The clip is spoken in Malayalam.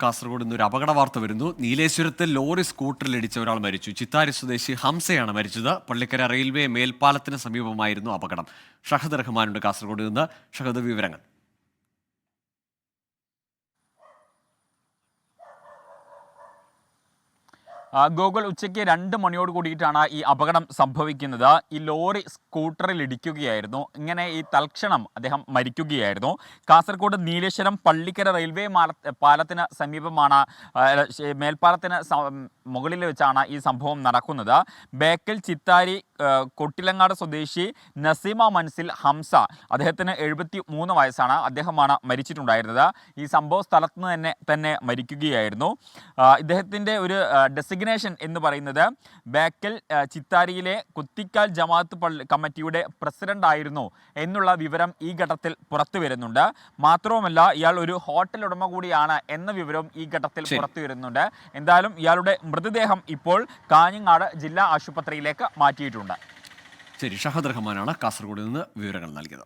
കാസർഗോഡ് ഇന്നൊരു അപകട വാർത്ത വരുന്നു. നീലേശ്വരത്ത് ലോറി സ്കൂട്ടറിലിടിച്ച ഒരാൾ മരിച്ചു. ചിത്താരി സ്വദേശി ഹംസയാണ് മരിച്ചത്. പള്ളിക്കര റെയിൽവേ മേൽപ്പാലത്തിന് സമീപമായിരുന്നു അപകടം. ഷഹദ് റഹ്മാനുണ്ട് കാസർഗോഡ് നിന്ന്. ഷഹദ്, വിവരങ്ങൾ. ഗോകുൽ, ഉച്ചയ്ക്ക് 2 മണിയോട് കൂടിയിട്ടാണ് ഈ അപകടം സംഭവിക്കുന്നത്. ഈ ലോറി സ്കൂട്ടറിൽ ഇടിക്കുകയായിരുന്നു. ഇങ്ങനെ ഈ തൽക്ഷണം അദ്ദേഹം മരിക്കുകയായിരുന്നു. കാസർഗോഡ് നീലേശ്വരം പള്ളിക്കര റെയിൽവേ പാലത്തിന് സമീപമാണ്, മേൽപ്പാലത്തിന് മുകളിൽ വെച്ചാണ് ഈ സംഭവം നടക്കുന്നത്. ബേക്കൽ ചിത്താരി കൊട്ടിലങ്ങാട് സ്വദേശി നസീമ മൻസിൽ ഹംസ, അദ്ദേഹത്തിന് 73 വയസ്സാണ്. അദ്ദേഹമാണ് മരിച്ചിട്ടുണ്ടായിരുന്നത്. ഈ സംഭവ സ്ഥലത്ത് തന്നെ മരിക്കുകയായിരുന്നു. ഇദ്ദേഹത്തിൻ്റെ ഒരു ഡെസിഗ്നേഷൻ എന്ന് പറയുന്നത് ബേക്കൽ ചിത്താരിയിലെ കുത്തിക്കാൽ ജമാഅത്ത് കമ്മിറ്റിയുടെ പ്രസിഡന്റ് ആയിരുന്നു എന്നുള്ള വിവരം ഈ ഘട്ടത്തിൽ പുറത്തു വരുന്നുണ്ട്. മാത്രവുമല്ല, ഇയാൾ ഒരു ഹോട്ടൽ ഉടമ കൂടിയാണ് എന്ന വിവരവും ഈ ഘട്ടത്തിൽ പുറത്തു വരുന്നുണ്ട്. എന്തായാലും ഇയാളുടെ മൃതദേഹം ഇപ്പോൾ കാഞ്ഞങ്ങാട് ജില്ലാ ആശുപത്രിയിലേക്ക് മാറ്റിയിട്ടുണ്ട്. ശരി, ഷഹദ് റഹ്മാനാണ് കാസർഗോഡ് നിന്ന് വിവരങ്ങൾ നൽകിയത്.